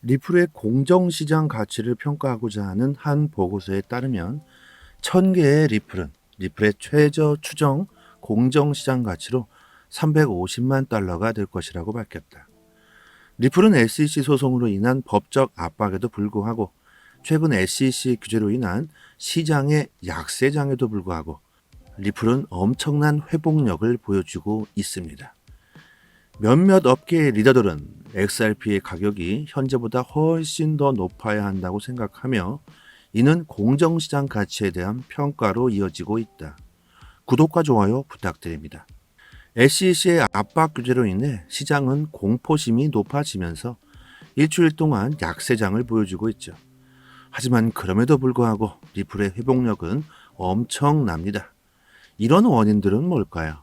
리플의 공정시장 가치를 평가하고자 하는 한 보고서에 따르면 1000개의 리플의 최저 추정 공정시장 가치로 350만 달러가 될 것이라고 밝혔다. 리플은 SEC 소송으로 인한 법적 압박에도 불구하고 최근 SEC 규제로 인한 시장의 약세장에도 불구하고 리플은 엄청난 회복력을 보여주고 있습니다. 몇몇 업계의 리더들은 XRP의 가격이 현재보다 훨씬 더 높아야 한다고 생각하며 이는 공정시장 가치에 대한 평가로 이어지고 있다. 구독과 좋아요 부탁드립니다. SEC의 압박 규제로 인해 시장은 공포심이 높아지면서 일주일 동안 약세장을 보여주고 있죠. 하지만 그럼에도 불구하고 리플의 회복력은 엄청납니다. 이런 원인들은 뭘까요?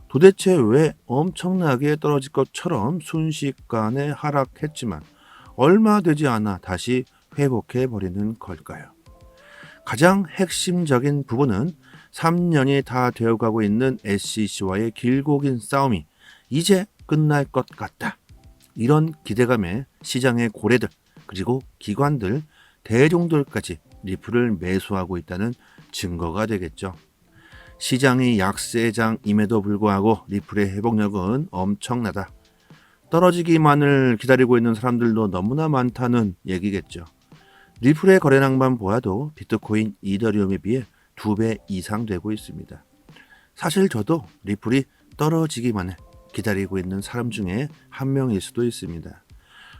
도대체 왜 엄청나게 떨어질 것처럼 순식간에 하락했지만 얼마 되지 않아 다시 회복해 버리는 걸까요? 가장 핵심적인 부분은 3년이 다 되어가고 있는 SEC와의 길고 긴 싸움이 이제 끝날 것 같다. 이런 기대감에 시장의 고래들 그리고 기관들, 대중들까지 리플을 매수하고 있다는 증거가 되겠죠. 시장이 약세장임에도 불구하고 리플의 회복력은 엄청나다. 떨어지기만을 기다리고 있는 사람들도 너무나 많다는 얘기겠죠. 리플의 거래량만 보아도 비트코인, 이더리움에 비해 2배 이상 되고 있습니다. 사실 저도 리플이 떨어지기만을 기다리고 있는 사람 중에 한 명일 수도 있습니다.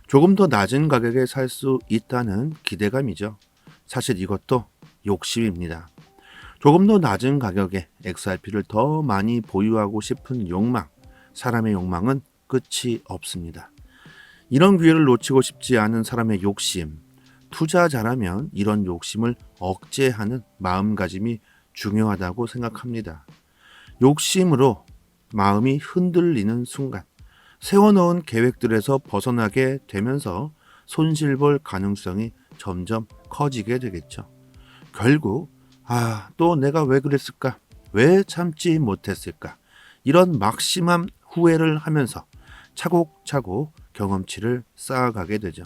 조금 더 낮은 가격에 살 수 있다는 기대감이죠. 사실 이것도 욕심입니다. 조금 더 낮은 가격에 XRP를 더 많이 보유하고 싶은 욕망, 사람의 욕망은 끝이 없습니다. 이런 기회를 놓치고 싶지 않은 사람의 욕심, 투자자라면 이런 욕심을 억제하는 마음가짐이 중요하다고 생각합니다. 욕심으로 마음이 흔들리는 순간, 세워놓은 계획들에서 벗어나게 되면서 손실볼 가능성이 점점 커지게 되겠죠. 결국 또 내가 왜 그랬을까? 왜 참지 못했을까? 이런 막심한 후회를 하면서 차곡차곡 경험치를 쌓아가게 되죠.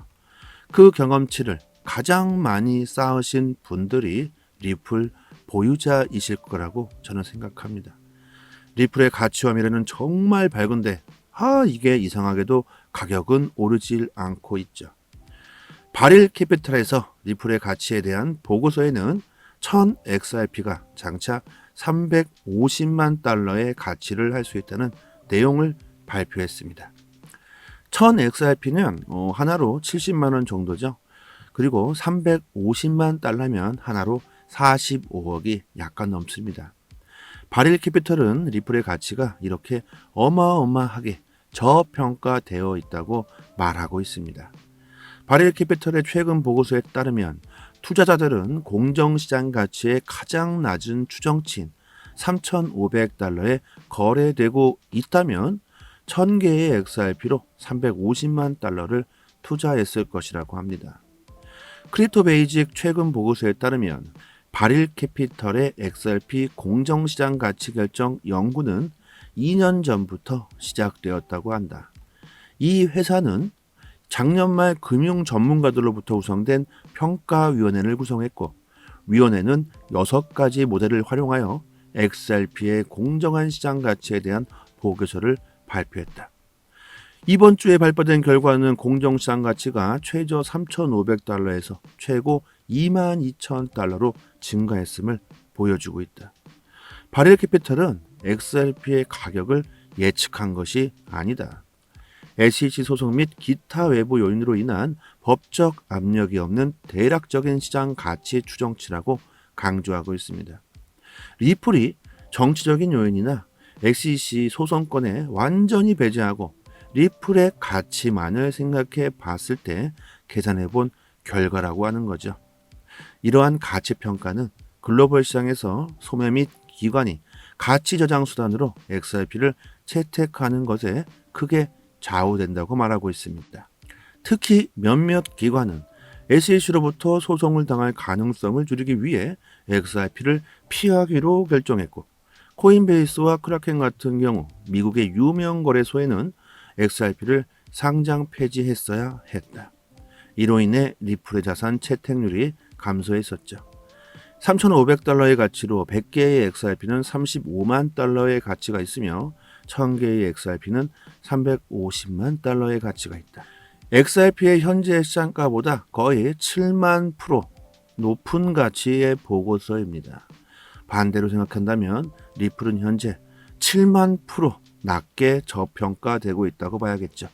그 경험치를 가장 많이 쌓으신 분들이 리플 보유자이실 거라고 저는 생각합니다. 리플의 가치와 미래는 정말 밝은데 이게 이상하게도 가격은 오르질 않고 있죠. 바릴 캐피탈에서 리플의 가치에 대한 보고서에는 1000XRP가 장차 350만 달러의 가치를 할 수 있다는 내용을 발표했습니다. 1000XRP는 하나로 70만 원 정도죠. 그리고 350만 달러면 하나로 45억이 약간 넘습니다. 바릴 캐피털은 리플의 가치가 이렇게 어마어마하게 저평가되어 있다고 말하고 있습니다. 바릴 캐피털의 최근 보고서에 따르면 투자자들은 공정시장 가치의 가장 낮은 추정치인 3,500달러에 거래되고 있다면 1000개의 XRP로 350만 달러를 투자했을 것이라고 합니다. 크립토 베이직 최근 보고서에 따르면 바릴 캐피털의 XRP 공정시장 가치 결정 연구는 2년 전부터 시작되었다고 한다. 이 회사는 작년 말 금융 전문가들로부터 구성된 평가위원회를 구성했고 위원회는 6가지 모델을 활용하여 XRP의 공정한 시장 가치에 대한 보고서를 발표했다. 이번 주에 발표된 결과는 공정시장 가치가 최저 3,500달러에서 최고 22,000달러로 증가했음을 보여주고 있다. 바릴 캐피털은 XRP의 가격을 예측한 것이 아니다. SEC 소송 및 기타 외부 요인으로 인한 법적 압력이 없는 대략적인 시장 가치 추정치라고 강조하고 있습니다. 리플이 정치적인 요인이나 SEC 소송권에 완전히 배제하고 리플의 가치만을 생각해 봤을 때 계산해 본 결과라고 하는 거죠. 이러한 가치 평가는 글로벌 시장에서 소매 및 기관이 가치 저장 수단으로 XRP를 채택하는 것에 크게 좌우된다고 말하고 있습니다. 특히 몇몇 기관은 SEC로부터 소송을 당할 가능성을 줄이기 위해 XRP를 피하기로 결정했고 코인베이스와 크라켄 같은 경우 미국의 유명 거래소에는 XRP를 상장 폐지했어야 했다. 이로 인해 리플의 자산 채택률이 감소했었죠. 3,500달러의 가치로 100개의 XRP는 35만 달러의 가치가 있으며 1000개의 XRP는 350만 달러의 가치가 있다. XRP의 현재 시장가보다 거의 7만 프로 높은 가치의 보고서입니다. 반대로 생각한다면 리플은 현재 7만 프로 낮게 저평가되고 있다고 봐야겠죠.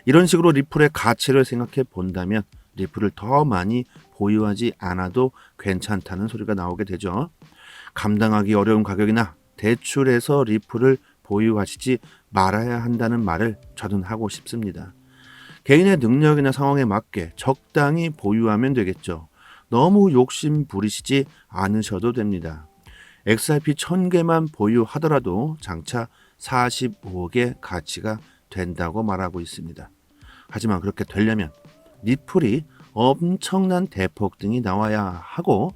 이런 식으로 리플의 가치를 생각해 본다면 리플을 더 많이 보유하지 않아도 괜찮다는 소리가 나오게 되죠. 감당하기 어려운 가격이나 대출해서 리플을 보유하시지 말아야 한다는 말을 저는 하고 싶습니다. 개인의 능력이나 상황에 맞게 적당히 보유하면 되겠죠. 너무 욕심 부리시지 않으셔도 됩니다. XRP 1000개만 보유하더라도 장차 45억의 가치가 된다고 말하고 있습니다. 하지만 그렇게 되려면 리플이 엄청난 대폭등이 나와야 하고,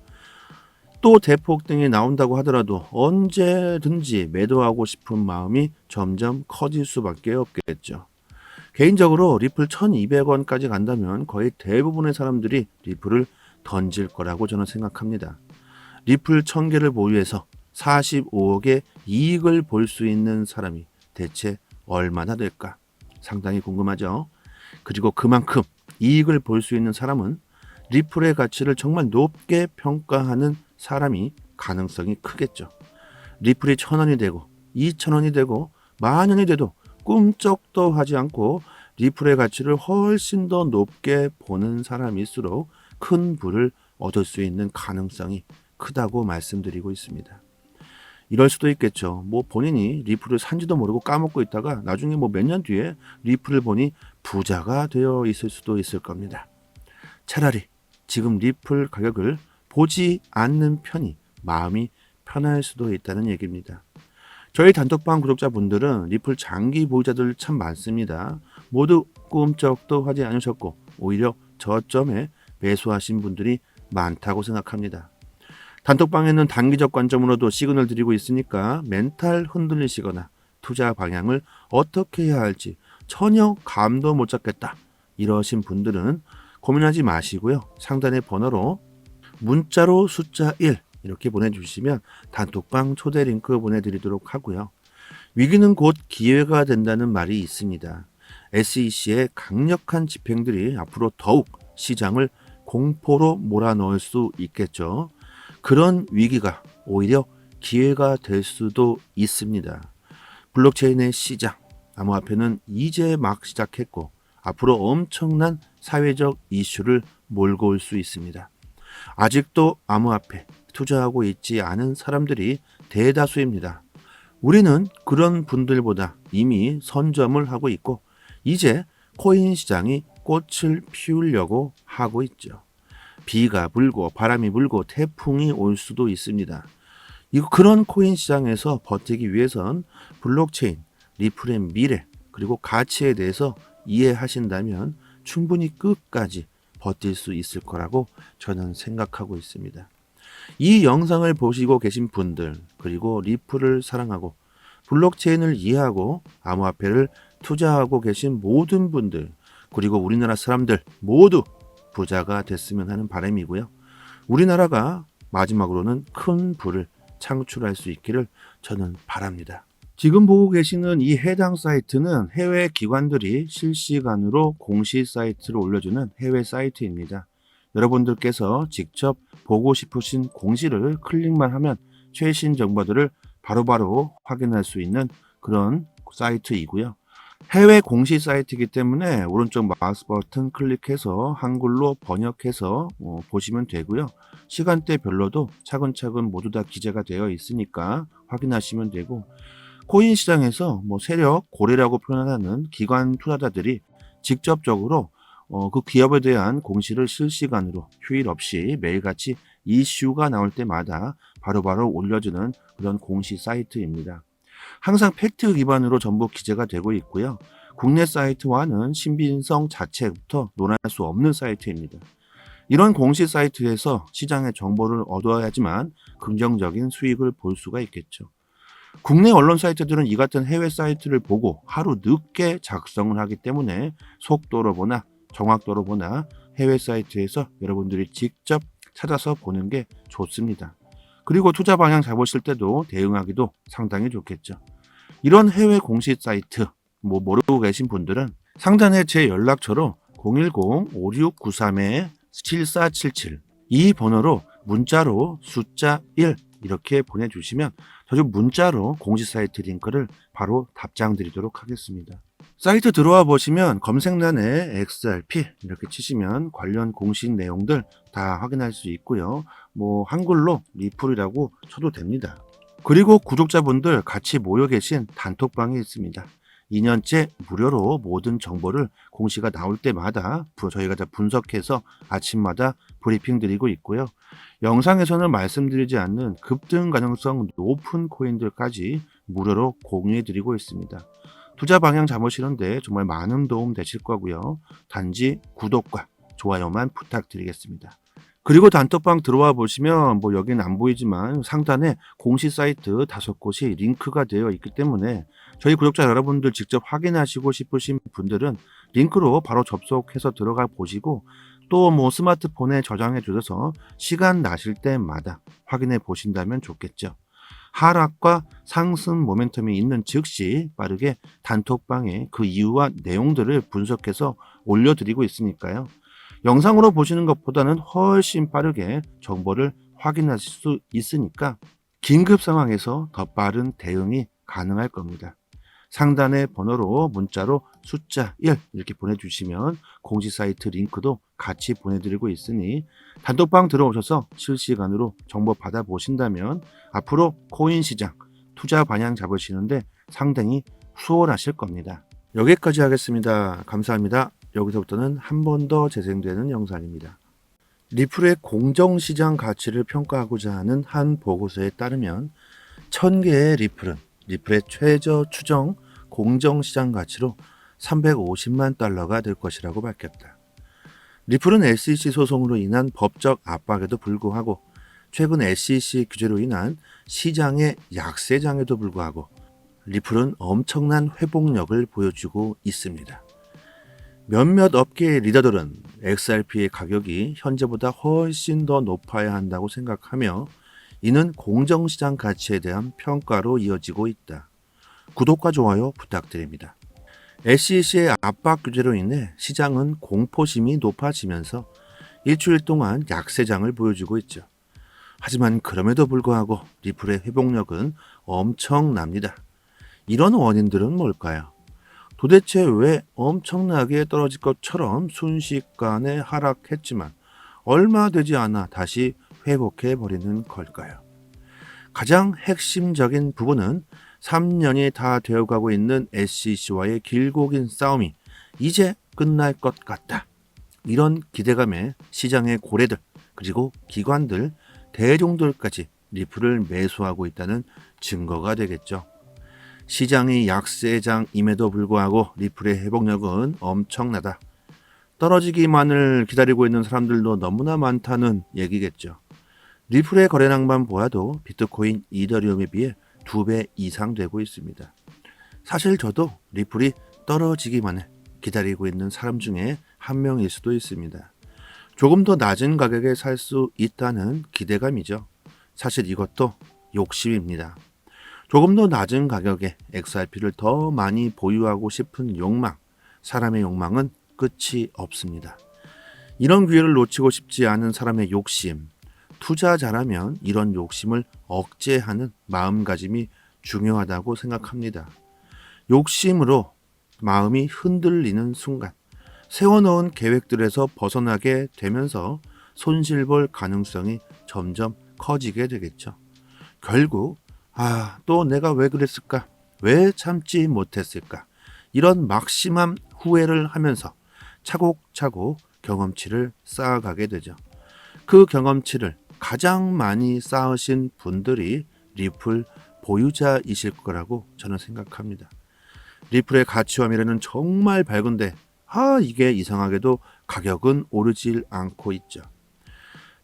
또 대폭등이 나온다고 하더라도 언제든지 매도하고 싶은 마음이 점점 커질 수밖에 없겠죠. 개인적으로 리플 1200원까지 간다면 거의 대부분의 사람들이 리플을 던질 거라고 저는 생각합니다. 리플 1000개를 보유해서 45억의 이익을 볼 수 있는 사람이 대체 얼마나 될까? 상당히 궁금하죠. 그리고 그만큼 이익을 볼 수 있는 사람은 리플의 가치를 정말 높게 평가하는 사람이 가능성이 크겠죠. 리플이 1000원이 되고 2000원이 되고 만원이 돼도 꿈쩍도 하지 않고 리플의 가치를 훨씬 더 높게 보는 사람일수록 큰 부를 얻을 수 있는 가능성이 크다고 말씀드리고 있습니다. 이럴 수도 있겠죠. 본인이 리플을 산지도 모르고 까먹고 있다가 나중에 몇 년 뒤에 리플을 보니 부자가 되어 있을 수도 있을 겁니다. 차라리 지금 리플 가격을 보지 않는 편이 마음이 편할 수도 있다는 얘기입니다. 저희 단톡방 구독자분들은 리플 장기 보유자들 참 많습니다. 모두 꿈쩍도 하지 않으셨고 오히려 저점에 매수하신 분들이 많다고 생각합니다. 단톡방에는 단기적 관점으로도 시그널 드리고 있으니까 멘탈 흔들리시거나 투자 방향을 어떻게 해야 할지 전혀 감도 못 잡겠다 이러신 분들은 고민하지 마시고요. 상단의 번호로 문자로 숫자 1 이렇게 보내주시면 단톡방 초대 링크 보내드리도록 하고요. 위기는 곧 기회가 된다는 말이 있습니다. SEC의 강력한 집행들이 앞으로 더욱 시장을 공포로 몰아넣을 수 있겠죠. 그런 위기가 오히려 기회가 될 수도 있습니다. 블록체인의 시장, 암호화폐는 이제 막 시작했고 앞으로 엄청난 사회적 이슈를 몰고 올 수 있습니다. 아직도 암호화폐 투자하고 있지 않은 사람들이 대다수입니다. 우리는 그런 분들보다 이미 선점을 하고 있고 이제 코인 시장이 꽃을 피우려고 하고 있죠. 비가 불고 바람이 불고 태풍이 올 수도 있습니다. 그런 코인 시장에서 버티기 위해선 블록체인, 리플의 미래 그리고 가치에 대해서 이해하신다면 충분히 끝까지 버틸 수 있을 거라고 저는 생각하고 있습니다. 이 영상을 보시고 계신 분들 그리고 리플을 사랑하고 블록체인을 이해하고 암호화폐를 투자하고 계신 모든 분들 그리고 우리나라 사람들 모두 부자가 됐으면 하는 바람이고요. 우리나라가 마지막으로는 큰 부를 창출할 수 있기를 저는 바랍니다. 지금 보고 계시는 이 해당 사이트는 해외 기관들이 실시간으로 공시 사이트를 올려주는 해외 사이트입니다. 여러분들께서 직접 보고 싶으신 공시를 클릭만 하면 최신 정보들을 바로바로 확인할 수 있는 그런 사이트이고요. 해외 공시 사이트이기 때문에 오른쪽 마우스 버튼 클릭해서 한글로 번역해서 보시면 되고요. 시간대별로도 차근차근 모두 다 기재가 되어 있으니까 확인하시면 되고, 코인 시장에서 세력 고래라고 표현하는 기관 투자자들이 직접적으로 그 기업에 대한 공시를 실시간으로 휴일 없이 매일같이 이슈가 나올 때마다 바로바로 올려주는 그런 공시 사이트입니다. 항상 팩트 기반으로 전부 기재가 되고 있고요. 국내 사이트와는 신빙성 자체부터 논할 수 없는 사이트입니다. 이런 공시 사이트에서 시장의 정보를 얻어야지만 긍정적인 수익을 볼 수가 있겠죠. 국내 언론 사이트들은 이 같은 해외 사이트를 보고 하루 늦게 작성을 하기 때문에 속도로 보나 정확도로 보나 해외 사이트에서 여러분들이 직접 찾아서 보는 게 좋습니다. 그리고 투자 방향 잡으실 때도 대응하기도 상당히 좋겠죠. 이런 해외 공식 사이트 모르고 계신 분들은 상단에 제 연락처로 010-5693-7477 이 번호로 문자로 숫자 1 이렇게 보내주시면 저도 문자로 공식 사이트 링크를 바로 답장 드리도록 하겠습니다. 사이트 들어와 보시면 검색란에 XRP 이렇게 치시면 관련 공식 내용들 다 확인할 수 있고요. 한글로 리플이라고 쳐도 됩니다. 그리고 구독자분들 같이 모여 계신 단톡방이 있습니다. 2년째 무료로 모든 정보를 공시가 나올 때마다 저희가 다 분석해서 아침마다 브리핑 드리고 있고요. 영상에서는 말씀드리지 않는 급등 가능성 높은 코인들까지 무료로 공유해 드리고 있습니다. 투자 방향 잡으시는데 정말 많은 도움 되실 거고요. 단지 구독과 좋아요만 부탁드리겠습니다. 그리고 단톡방 들어와 보시면 여기는 안 보이지만 상단에 공식 사이트 5곳이 링크가 되어 있기 때문에 저희 구독자 여러분들 직접 확인하시고 싶으신 분들은 링크로 바로 접속해서 들어가 보시고 또 스마트폰에 저장해 주셔서 시간 나실 때마다 확인해 보신다면 좋겠죠. 하락과 상승 모멘텀이 있는 즉시 빠르게 단톡방에 그 이유와 내용들을 분석해서 올려드리고 있으니까요. 영상으로 보시는 것보다는 훨씬 빠르게 정보를 확인하실 수 있으니까 긴급 상황에서 더 빠른 대응이 가능할 겁니다. 상단의 번호로 문자로 숫자 1 이렇게 보내주시면 공식 사이트 링크도 같이 보내드리고 있으니 단톡방 들어오셔서 실시간으로 정보 받아보신다면 앞으로 코인 시장 투자 방향 잡으시는데 상당히 수월하실 겁니다. 여기까지 하겠습니다. 감사합니다. 여기서부터는 한 번 더 재생되는 영상입니다. 리플의 공정시장 가치를 평가하고자 하는 한 보고서에 따르면 1000개의 리플의 최저 추정 공정시장 가치로 350만 달러가 될 것이라고 밝혔다. 리플은 SEC 소송으로 인한 법적 압박에도 불구하고 최근 SEC 규제로 인한 시장의 약세장에도 불구하고 리플은 엄청난 회복력을 보여주고 있습니다. 몇몇 업계의 리더들은 XRP의 가격이 현재보다 훨씬 더 높아야 한다고 생각하며 이는 공정시장 가치에 대한 평가로 이어지고 있다. 구독과 좋아요 부탁드립니다. SEC의 압박 규제로 인해 시장은 공포심이 높아지면서 일주일 동안 약세장을 보여주고 있죠. 하지만 그럼에도 불구하고 리플의 회복력은 엄청납니다. 이런 원인들은 뭘까요? 도대체 왜 엄청나게 떨어질 것처럼 순식간에 하락했지만 얼마 되지 않아 다시 회복해 버리는 걸까요? 가장 핵심적인 부분은 3년이 다 되어가고 있는 SEC와의 길고 긴 싸움이 이제 끝날 것 같다. 이런 기대감에 시장의 고래들 그리고 기관들, 대중들까지 리플을 매수하고 있다는 증거가 되겠죠. 시장이 약세장임에도 불구하고 리플의 회복력은 엄청나다. 떨어지기만을 기다리고 있는 사람들도 너무나 많다는 얘기겠죠. 리플의 거래량만 보아도 비트코인, 이더리움에 비해 2배 이상 되고 있습니다. 사실 저도 리플이 떨어지기만을 기다리고 있는 사람 중에 한 명일 수도 있습니다. 조금 더 낮은 가격에 살 수 있다는 기대감이죠. 사실 이것도 욕심입니다. 조금 더 낮은 가격에 XRP를 더 많이 보유하고 싶은 욕망, 사람의 욕망은 끝이 없습니다. 이런 기회를 놓치고 싶지 않은 사람의 욕심, 투자자라면 이런 욕심을 억제하는 마음가짐이 중요하다고 생각합니다. 욕심으로 마음이 흔들리는 순간, 세워놓은 계획들에서 벗어나게 되면서 손실볼 가능성이 점점 커지게 되겠죠. 결국 또 내가 왜 그랬을까? 왜 참지 못했을까? 이런 막심한 후회를 하면서 차곡차곡 경험치를 쌓아가게 되죠. 그 경험치를 가장 많이 쌓으신 분들이 리플 보유자이실 거라고 저는 생각합니다. 리플의 가치와 미래는 정말 밝은데 이게 이상하게도 가격은 오르질 않고 있죠.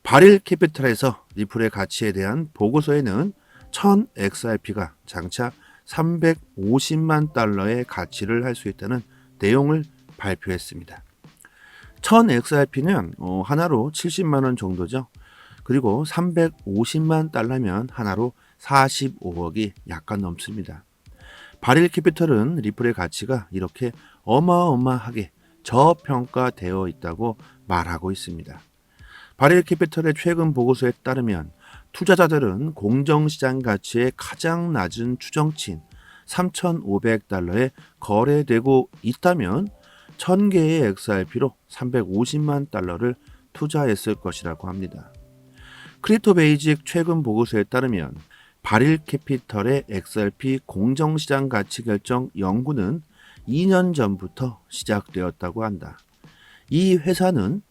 바릴 캐피탈에서 리플의 가치에 대한 보고서에는 1000XRP가 장차 350만 달러의 가치를 할 수 있다는 내용을 발표했습니다. 1000XRP는 하나로 70만 원 정도죠. 그리고 350만 달러면 하나로 45억이 약간 넘습니다. 바릴 캐피털은 리플의 가치가 이렇게 어마어마하게 저평가되어 있다고 말하고 있습니다. 바릴 캐피털의 최근 보고서에 따르면 투자자들은 공정시장 가치의 가장 낮은 추정치인 3,500달러에 거래되고 있다면 1000개의 XRP로 350만 달러를 투자했을 것이라고 합니다. 크립토 베이직 최근 보고서에 따르면 바릴 캐피털의 XRP 공정시장 가치 결정 연구는 2년 전부터 시작되었다고 한다. 이 회사는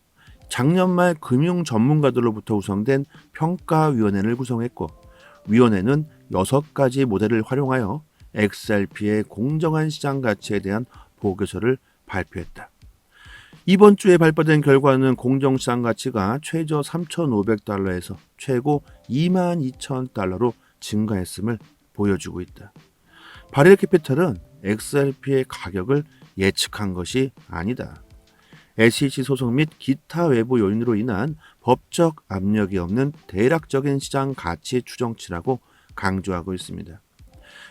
작년 말 금융 전문가들로부터 구성된 평가위원회를 구성했고, 위원회는 6가지 모델을 활용하여 XRP의 공정한 시장 가치에 대한 보고서를 발표했다. 이번 주에 발표된 결과는 공정시장 가치가 최저 3,500달러에서 최고 22,000달러로 증가했음을 보여주고 있다. 바릴 캐피털은 XRP의 가격을 예측한 것이 아니다. SEC 소송 및 기타 외부 요인으로 인한 법적 압력이 없는 대략적인 시장 가치 추정치라고 강조하고 있습니다.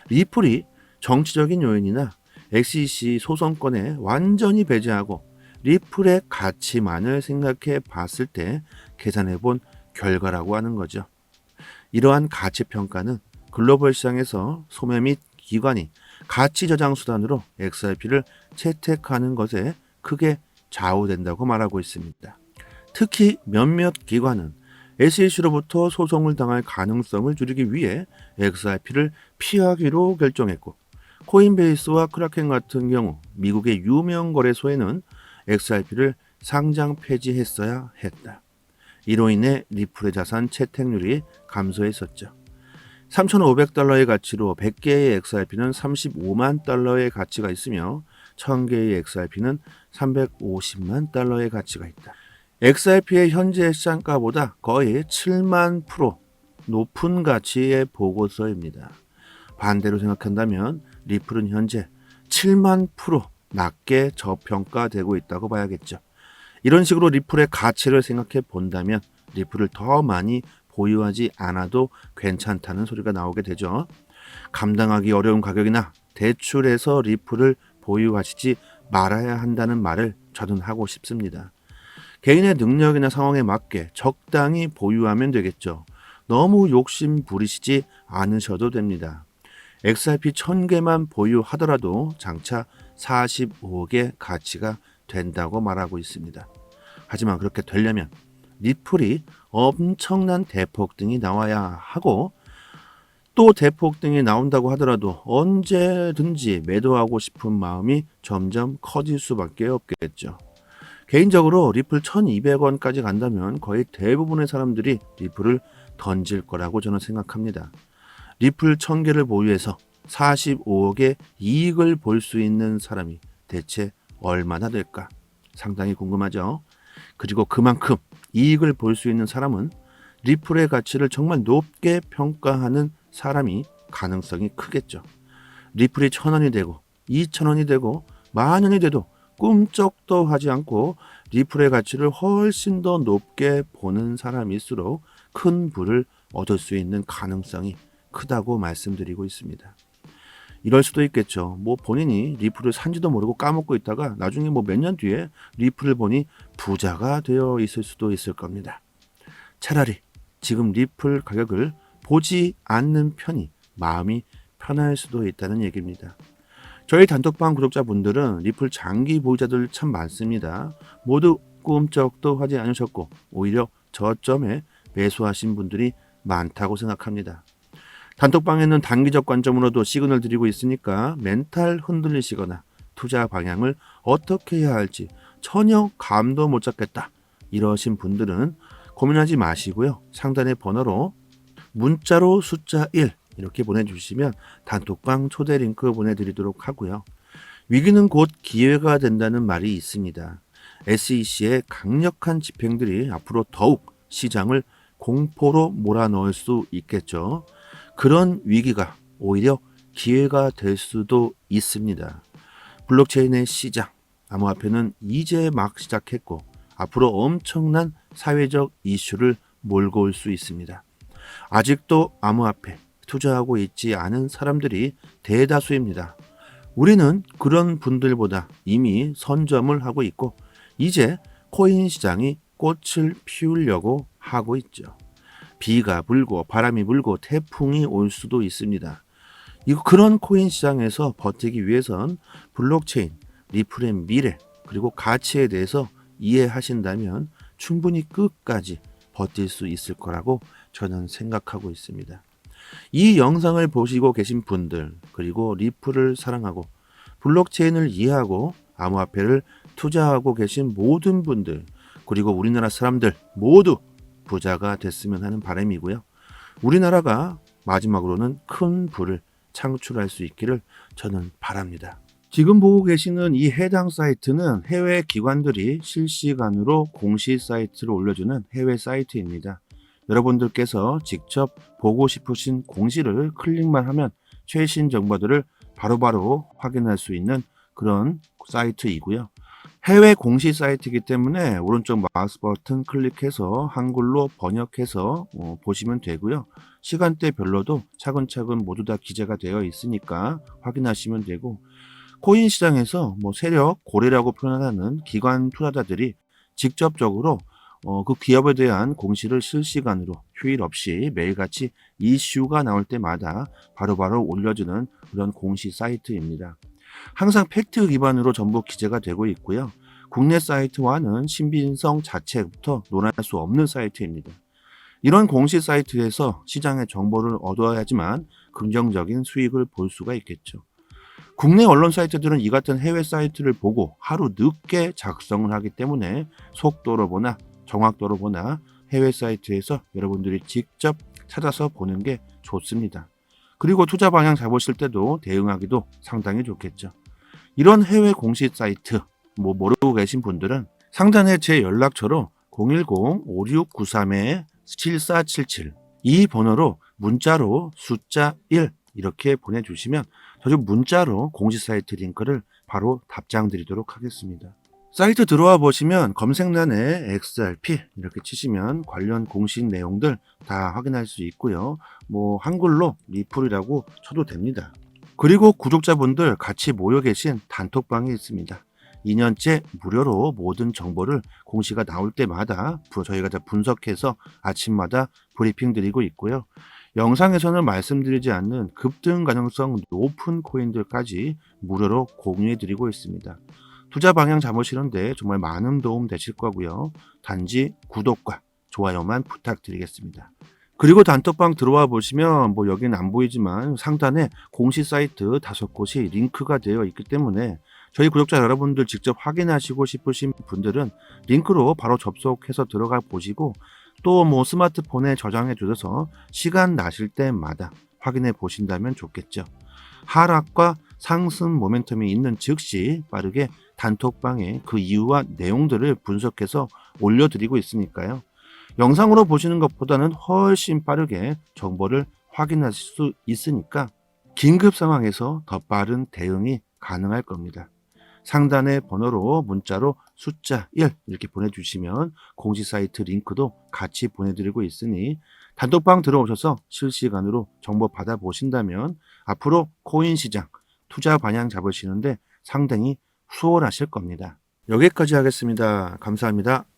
리플이 정치적인 요인이나 SEC 소송권에 완전히 배제하고 리플의 가치만을 생각해 봤을 때 계산해 본 결과라고 하는 거죠. 이러한 가치 평가는 글로벌 시장에서 소매 및 기관이 가치 저장 수단으로 XRP를 채택하는 것에 크게 좌우된다고 말하고 있습니다. 특히 몇몇 기관은 SEC로부터 소송을 당할 가능성을 줄이기 위해 XRP를 피하기로 결정했고, 코인베이스와 크라켄 같은 경우 미국의 유명 거래소에는 XRP를 상장 폐지했어야 했다. 이로 인해 리플의 자산 채택률이 감소했었죠. 3,500달러의 가치로 100개의 XRP는 35만 달러의 가치가 있으며 1000개의 XRP는 350만 달러의 가치가 있다. XRP의 현재 시장가보다 거의 7만 프로 높은 가치의 보고서입니다. 반대로 생각한다면 리플은 현재 7만 프로 낮게 저평가되고 있다고 봐야겠죠. 이런 식으로 리플의 가치를 생각해 본다면 리플을 더 많이 보유하지 않아도 괜찮다는 소리가 나오게 되죠. 감당하기 어려운 가격이나 대출해서 리플을 보유하시지 말아야 한다는 말을 저는 하고 싶습니다. 개인의 능력이나 상황에 맞게 적당히 보유하면 되겠죠. 너무 욕심 부리시지 않으셔도 됩니다. XRP 1000개만 보유하더라도 장차 45억의 가치가 된다고 말하고 있습니다. 하지만 그렇게 되려면 리플이 엄청난 대폭등이 나와야 하고, 또 대폭등이 나온다고 하더라도 언제든지 매도하고 싶은 마음이 점점 커질 수밖에 없겠죠. 개인적으로 리플 1200원까지 간다면 거의 대부분의 사람들이 리플을 던질 거라고 저는 생각합니다. 리플 1000개를 보유해서 45억의 이익을 볼 수 있는 사람이 대체 얼마나 될까? 상당히 궁금하죠? 그리고 그만큼 이익을 볼 수 있는 사람은 리플의 가치를 정말 높게 평가하는 사람이 가능성이 크겠죠. 리플이 1000원이 되고 2000원이 되고 만원이 돼도 꿈쩍도 하지 않고 리플의 가치를 훨씬 더 높게 보는 사람일수록 큰 부를 얻을 수 있는 가능성이 크다고 말씀드리고 있습니다. 이럴 수도 있겠죠. 본인이 리플을 산지도 모르고 까먹고 있다가 나중에 몇 년 뒤에 리플을 보니 부자가 되어 있을 수도 있을 겁니다. 차라리 지금 리플 가격을 보지 않는 편이 마음이 편할 수도 있다는 얘기입니다. 저희 단톡방 구독자분들은 리플 장기 보유자들 참 많습니다. 모두 꿈쩍도 하지 않으셨고 오히려 저점에 매수하신 분들이 많다고 생각합니다. 단톡방에는 단기적 관점으로도 시그널 드리고 있으니까 멘탈 흔들리시거나 투자 방향을 어떻게 해야 할지 전혀 감도 못 잡겠다 이러신 분들은 고민하지 마시고요. 상단의 번호로 문자로 숫자 1 이렇게 보내주시면 단톡방 초대 링크 보내드리도록 하고요. 위기는 곧 기회가 된다는 말이 있습니다. SEC의 강력한 집행들이 앞으로 더욱 시장을 공포로 몰아넣을 수 있겠죠. 그런 위기가 오히려 기회가 될 수도 있습니다. 블록체인의 시장, 암호화폐는 이제 막 시작했고 앞으로 엄청난 사회적 이슈를 몰고 올 수 있습니다. 아직도 암호화폐 투자하고 있지 않은 사람들이 대다수입니다. 우리는 그런 분들보다 이미 선점을 하고 있고 이제 코인 시장이 꽃을 피우려고 하고 있죠. 비가 불고 바람이 불고 태풍이 올 수도 있습니다. 그런 코인 시장에서 버티기 위해선 블록체인, 리플의 미래, 그리고 가치에 대해서 이해하신다면 충분히 끝까지 버틸 수 있을 거라고 저는 생각하고 있습니다. 이 영상을 보시고 계신 분들, 그리고 리플을 사랑하고 블록체인을 이해하고 암호화폐를 투자하고 계신 모든 분들, 그리고 우리나라 사람들 모두 부자가 됐으면 하는 바람이고요. 우리나라가 마지막으로는 큰 부를 창출할 수 있기를 저는 바랍니다. 지금 보고 계시는 이 해당 사이트는 해외 기관들이 실시간으로 공시 사이트를 올려주는 해외 사이트입니다. 여러분들께서 직접 보고 싶으신 공시를 클릭만 하면 최신 정보들을 바로바로 확인할 수 있는 그런 사이트이고요. 해외 공시 사이트이기 때문에 오른쪽 마우스 버튼 클릭해서 한글로 번역해서 보시면 되고요. 시간대별로도 차근차근 모두 다 기재가 되어 있으니까 확인하시면 되고, 코인 시장에서 세력 고래라고 표현하는 기관 투자자들이 직접적으로 그 기업에 대한 공시를 실시간으로 휴일 없이 매일같이 이슈가 나올 때마다 바로바로 올려주는 그런 공시 사이트입니다. 항상 팩트 기반으로 전부 기재가 되고 있고요. 국내 사이트와는 신빙성 자체부터 논할 수 없는 사이트입니다. 이런 공시 사이트에서 시장의 정보를 얻어야지만 긍정적인 수익을 볼 수가 있겠죠. 국내 언론 사이트들은 이 같은 해외 사이트를 보고 하루 늦게 작성을 하기 때문에 속도로 보나 정확도로 보나 해외 사이트에서 여러분들이 직접 찾아서 보는 게 좋습니다. 그리고 투자 방향 잡으실 때도 대응하기도 상당히 좋겠죠. 이런 해외 공시 사이트 모르고 계신 분들은 상단에 제 연락처로 010-5693-7477 이 번호로 문자로 숫자 1 이렇게 보내주시면 저도 문자로 공시 사이트 링크를 바로 답장 드리도록 하겠습니다. 사이트 들어와 보시면 검색란에 XRP 이렇게 치시면 관련 공식 내용들 다 확인할 수 있고요. 한글로 리플이라고 쳐도 됩니다. 그리고 구독자분들 같이 모여 계신 단톡방이 있습니다. 2년째 무료로 모든 정보를 공시가 나올 때마다 저희가 다 분석해서 아침마다 브리핑 드리고 있고요. 영상에서는 말씀드리지 않는 급등 가능성 높은 코인들까지 무료로 공유해 드리고 있습니다. 투자 방향 잡으시는데 정말 많은 도움 되실 거고요. 단지 구독과 좋아요만 부탁드리겠습니다. 그리고 단톡방 들어와 보시면 여기는 안 보이지만 상단에 공시 사이트 5곳이 링크가 되어 있기 때문에 저희 구독자 여러분들 직접 확인하시고 싶으신 분들은 링크로 바로 접속해서 들어가 보시고 또 스마트폰에 저장해 두셔서 시간 나실 때마다 확인해 보신다면 좋겠죠. 하락과 상승 모멘텀이 있는 즉시 빠르게 단톡방에 그 이유와 내용들을 분석해서 올려드리고 있으니까요. 영상으로 보시는 것보다는 훨씬 빠르게 정보를 확인하실 수 있으니까 긴급 상황에서 더 빠른 대응이 가능할 겁니다. 상단의 번호로 문자로 숫자 1 이렇게 보내주시면 공시 사이트 링크도 같이 보내드리고 있으니 단톡방 들어오셔서 실시간으로 정보 받아보신다면 앞으로 코인 시장 투자 방향 잡으시는데 상당히 수월하실 겁니다. 여기까지 하겠습니다. 감사합니다.